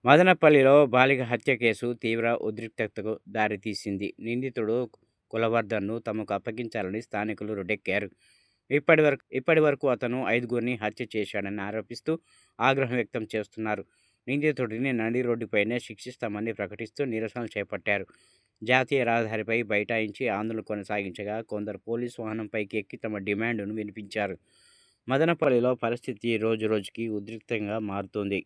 మదనపల్లిలో బాలిక హత్య కేసు తీవ్ర ఉద్రిక్తతకు దారితీసింది. నిందితుడు కులవర్ధన్ను తమకు అప్పగించాలని స్థానికులు రోడ్డెక్కారు. ఇప్పటివరకు అతను 5గురిని హత్య చేశాడని ఆరోపిస్తూ ఆగ్రహం వ్యక్తం చేస్తున్నారు. నిందితుడిని నడి రోడ్డుపైనే శిక్షిస్తామని ప్రకటిస్తూ నిరసనలు చేపట్టారు. జాతీయ రహదారిపై బైఠాయించి ఆందోళన కొనసాగించగా కొందరు పోలీసు వాహనంపైకి ఎక్కి తమ డిమాండ్ను వినిపించారు. మదనపల్లిలో పరిస్థితి రోజురోజుకీ ఉద్రిక్తంగా మారుతోంది.